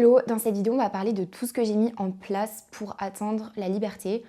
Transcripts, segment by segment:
Hello, dans cette vidéo on va parler de tout ce que j'ai mis en place pour atteindre la liberté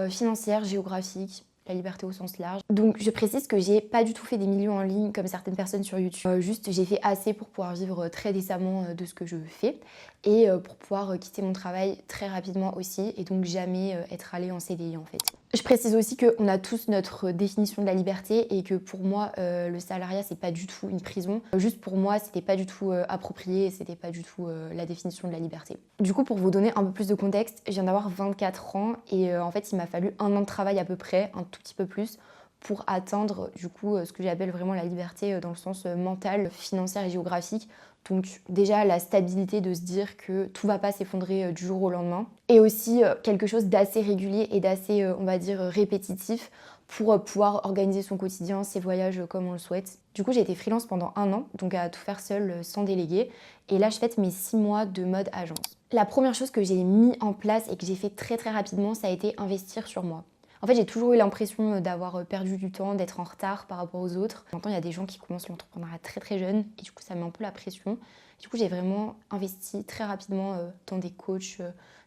financière, géographique, la liberté au sens large. Donc je précise que j'ai pas du tout fait des millions en ligne comme certaines personnes sur YouTube. Juste j'ai fait assez pour pouvoir vivre très décemment de ce que je fais et pour pouvoir quitter mon travail très rapidement aussi et donc jamais être allée en CDI en fait. Je précise aussi qu'on a tous notre définition de la liberté et que pour moi le salariat c'est pas du tout une prison. Juste pour moi c'était pas du tout approprié et c'était pas du tout la définition de la liberté. Du coup pour vous donner un peu plus de contexte, je viens d'avoir 24 ans et en fait il m'a fallu 1 an de travail à peu près, un tout petit peu plus, pour atteindre du coup ce que j'appelle vraiment la liberté dans le sens mental, financière et géographique. Donc déjà la stabilité de se dire que tout va pas s'effondrer du jour au lendemain. Et aussi quelque chose d'assez régulier et d'assez on va dire répétitif pour pouvoir organiser son quotidien, ses voyages comme on le souhaite. Du coup j'ai été freelance pendant 1 an, donc à tout faire seule sans déléguer. Et là je fête mes 6 mois de mode agence. La première chose que j'ai mis en place et que j'ai fait très rapidement, ça a été investir sur moi. En fait, j'ai toujours eu l'impression d'avoir perdu du temps, d'être en retard par rapport aux autres. J'entends, il y a des gens qui commencent l'entrepreneuriat très jeunes et du coup, ça met un peu la pression. Du coup, j'ai vraiment investi très rapidement dans des coachs,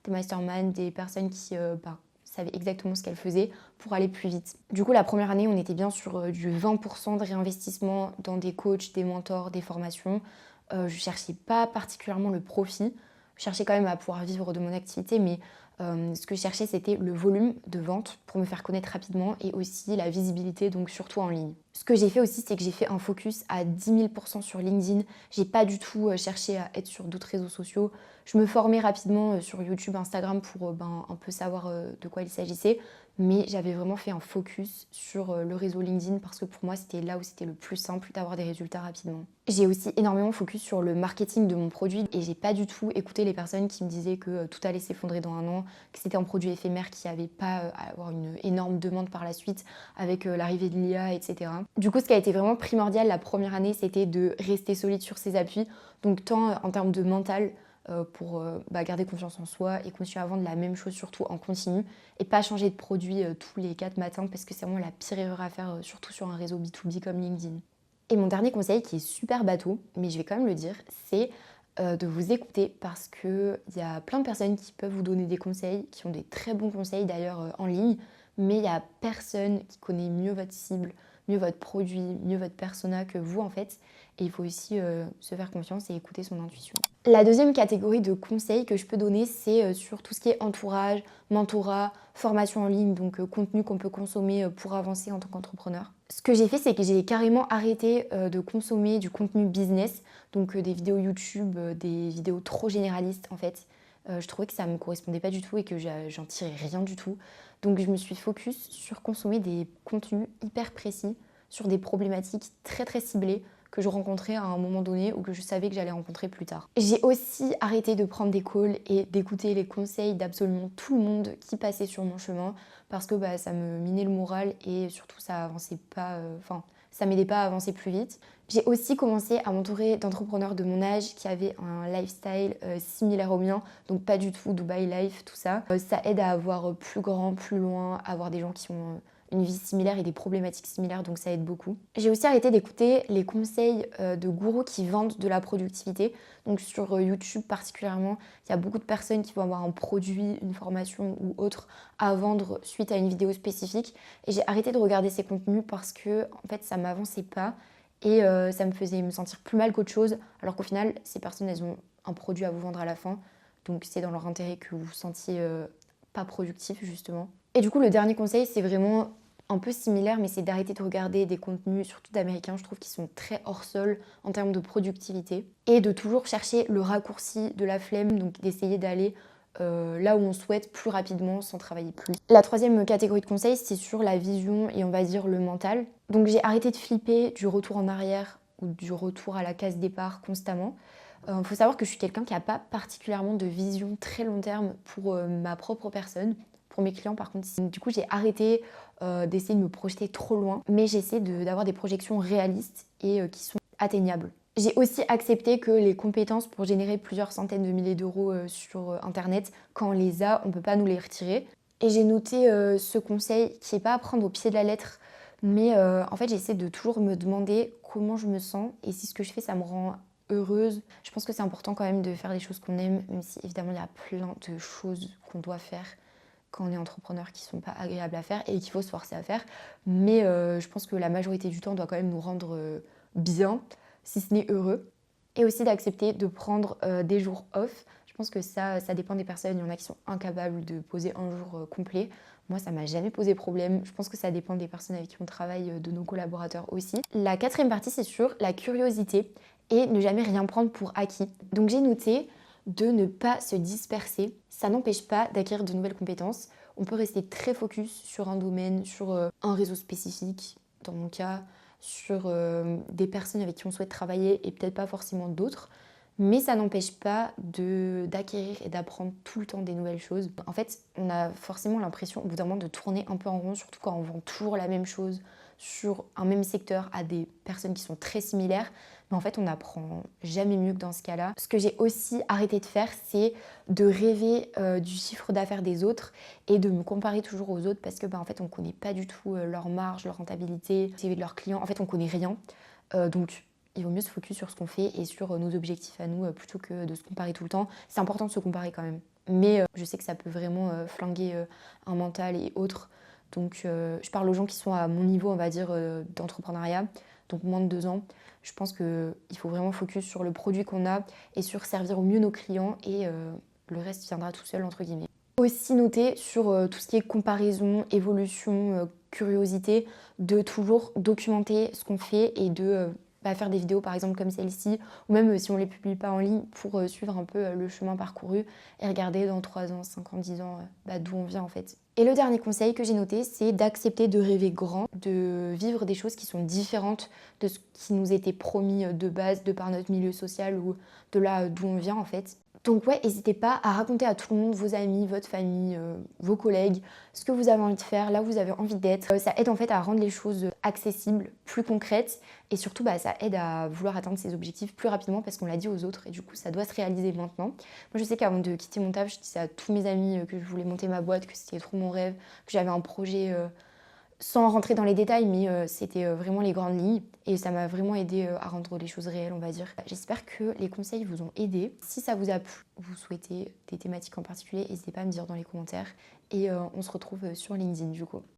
des masterminds, des personnes qui savaient exactement ce qu'elles faisaient pour aller plus vite. Du coup, la première année, on était bien sur du 20% de réinvestissement dans des coachs, des mentors, des formations. Je cherchais pas particulièrement le profit. Je cherchais quand même à pouvoir vivre de mon activité, mais ce que je cherchais, c'était le volume de vente pour me faire connaître rapidement et aussi la visibilité, donc surtout en ligne. Ce que j'ai fait aussi, c'est que j'ai fait un focus à 10 000% sur LinkedIn. J'ai pas du tout cherché à être sur d'autres réseaux sociaux. Je me formais rapidement sur YouTube, Instagram pour un peu savoir de quoi il s'agissait. Mais j'avais vraiment fait un focus sur le réseau LinkedIn parce que pour moi, c'était là où c'était le plus simple d'avoir des résultats rapidement. J'ai aussi énormément focus sur le marketing de mon produit et j'ai pas du tout écouté les personnes qui me disaient que tout allait s'effondrer dans 1 an, que c'était un produit éphémère qui n'avait pas à avoir une énorme demande par la suite avec l'arrivée de l'IA, etc. Du coup, ce qui a été vraiment primordial la première année, c'était de rester solide sur ses appuis, donc tant en termes de mental, pour garder confiance en soi et continuer à vendre la même chose surtout en continu et pas changer de produit tous les 4 matins parce que c'est vraiment la pire erreur à faire surtout sur un réseau B2B comme LinkedIn. Et mon dernier conseil qui est super bateau, mais je vais quand même le dire, c'est de vous écouter parce qu'il y a plein de personnes qui peuvent vous donner des conseils, qui ont des très bons conseils d'ailleurs en ligne, mais il n'y a personne qui connaît mieux votre cible, mieux votre produit, mieux votre persona que vous en fait. Et il faut aussi se faire confiance et écouter son intuition. La deuxième catégorie de conseils que je peux donner, c'est sur tout ce qui est entourage, mentorat, formation en ligne, donc contenu qu'on peut consommer pour avancer en tant qu'entrepreneur. Ce que j'ai fait, c'est que j'ai carrément arrêté de consommer du contenu business, donc des vidéos YouTube, des vidéos trop généralistes en fait. Je trouvais que ça ne me correspondait pas du tout et que j'en tirais rien du tout. Donc je me suis focus sur consommer des contenus hyper précis, sur des problématiques très ciblées que je rencontrais à un moment donné ou que je savais que j'allais rencontrer plus tard. J'ai aussi arrêté de prendre des calls et d'écouter les conseils d'absolument tout le monde qui passait sur mon chemin parce que ça me minait le moral et surtout ça avançait pas, ça m'aidait pas à avancer plus vite. J'ai aussi commencé à m'entourer d'entrepreneurs de mon âge qui avaient un lifestyle similaire au mien, donc pas du tout Dubai Life, tout ça. Ça aide à avoir plus grand, plus loin, à avoir des gens qui ont une vie similaire et des problématiques similaires, donc ça aide beaucoup. J'ai aussi arrêté d'écouter les conseils de gourous qui vendent de la productivité. Donc sur YouTube particulièrement, il y a beaucoup de personnes qui vont avoir un produit, une formation ou autre à vendre suite à une vidéo spécifique. Et j'ai arrêté de regarder ces contenus parce que en fait ça m'avançait pas et ça me faisait me sentir plus mal qu'autre chose. Alors qu'au final, ces personnes, elles ont un produit à vous vendre à la fin. Donc c'est dans leur intérêt que vous vous sentiez pas productif justement. Et du coup, le dernier conseil, c'est vraiment un peu similaire, mais c'est d'arrêter de regarder des contenus, surtout d'américains, je trouve qu'ils sont très hors sol en termes de productivité. Et de toujours chercher le raccourci de la flemme, donc d'essayer d'aller là où on souhaite plus rapidement sans travailler plus. La troisième catégorie de conseils, c'est sur la vision et on va dire le mental. Donc j'ai arrêté de flipper du retour en arrière ou du retour à la case départ constamment. Faut savoir que je suis quelqu'un qui n'a pas particulièrement de vision très long terme pour ma propre personne. Pour mes clients, par contre, du coup, j'ai arrêté d'essayer de me projeter trop loin, mais j'essaie d'avoir des projections réalistes et qui sont atteignables. J'ai aussi accepté que les compétences pour générer plusieurs centaines de milliers d'euros sur Internet, quand on les a, on ne peut pas nous les retirer. Et j'ai noté ce conseil qui n'est pas à prendre au pied de la lettre, mais en fait, j'essaie de toujours me demander comment je me sens et si ce que je fais, ça me rend heureuse. Je pense que c'est important quand même de faire des choses qu'on aime, même si évidemment il y a plein de choses qu'on doit faire quand on est entrepreneur qui sont pas agréables à faire et qu'il faut se forcer à faire. Mais je pense que la majorité du temps doit quand même nous rendre bien, si ce n'est heureux. Et aussi d'accepter de prendre des jours off. Je pense que ça dépend des personnes. Il y en a qui sont incapables de poser un jour complet. Moi, ça m'a jamais posé problème. Je pense que ça dépend des personnes avec qui on travaille, de nos collaborateurs aussi. La quatrième partie, c'est sur la curiosité et ne jamais rien prendre pour acquis. Donc j'ai noté de ne pas se disperser. Ça n'empêche pas d'acquérir de nouvelles compétences. On peut rester très focus sur un domaine, sur un réseau spécifique, dans mon cas, sur des personnes avec qui on souhaite travailler et peut-être pas forcément d'autres. Mais ça n'empêche pas d'acquérir et d'apprendre tout le temps des nouvelles choses. En fait, on a forcément l'impression au bout d'un moment de tourner un peu en rond, surtout quand on vend toujours la même chose sur un même secteur à des personnes qui sont très similaires. Mais en fait, on n'apprend jamais mieux que dans ce cas-là. Ce que j'ai aussi arrêté de faire, c'est de rêver du chiffre d'affaires des autres et de me comparer toujours aux autres parce que en fait, on ne connaît pas du tout leur marge, leur rentabilité, le CV de leurs clients. En fait, on ne connaît rien. Donc, il vaut mieux se focus sur ce qu'on fait et sur nos objectifs à nous plutôt que de se comparer tout le temps. C'est important de se comparer quand même. Mais je sais que ça peut vraiment flinguer un mental et autres. Donc je parle aux gens qui sont à mon niveau, on va dire, d'entrepreneuriat, donc moins de 2 ans. Je pense qu'il faut vraiment focus sur le produit qu'on a et sur servir au mieux nos clients et le reste viendra tout seul, entre guillemets. Aussi noter sur tout ce qui est comparaison, évolution, curiosité, de toujours documenter ce qu'on fait et de faire des vidéos par exemple comme celle-ci, ou même si on ne les publie pas en ligne, pour suivre un peu le chemin parcouru et regarder dans 3 ans, 5 ans, 10 ans d'où on vient en fait. Et le dernier conseil que j'ai noté, c'est d'accepter de rêver grand, de vivre des choses qui sont différentes de ce qui nous était promis de base, de par notre milieu social ou de là d'où on vient en fait. Donc ouais, n'hésitez pas à raconter à tout le monde, vos amis, votre famille, vos collègues, ce que vous avez envie de faire, là où vous avez envie d'être. Ça aide en fait à rendre les choses accessibles, plus concrètes et surtout ça aide à vouloir atteindre ses objectifs plus rapidement parce qu'on l'a dit aux autres et du coup ça doit se réaliser maintenant. Moi je sais qu'avant de quitter mon taf, je disais à tous mes amis que je voulais monter ma boîte, que c'était trop mon rêve, que j'avais un projet sans rentrer dans les détails, mais c'était vraiment les grandes lignes et ça m'a vraiment aidé à rendre les choses réelles, on va dire. J'espère que les conseils vous ont aidé. Si ça vous a plu, vous souhaitez des thématiques en particulier, n'hésitez pas à me dire dans les commentaires et on se retrouve sur LinkedIn du coup.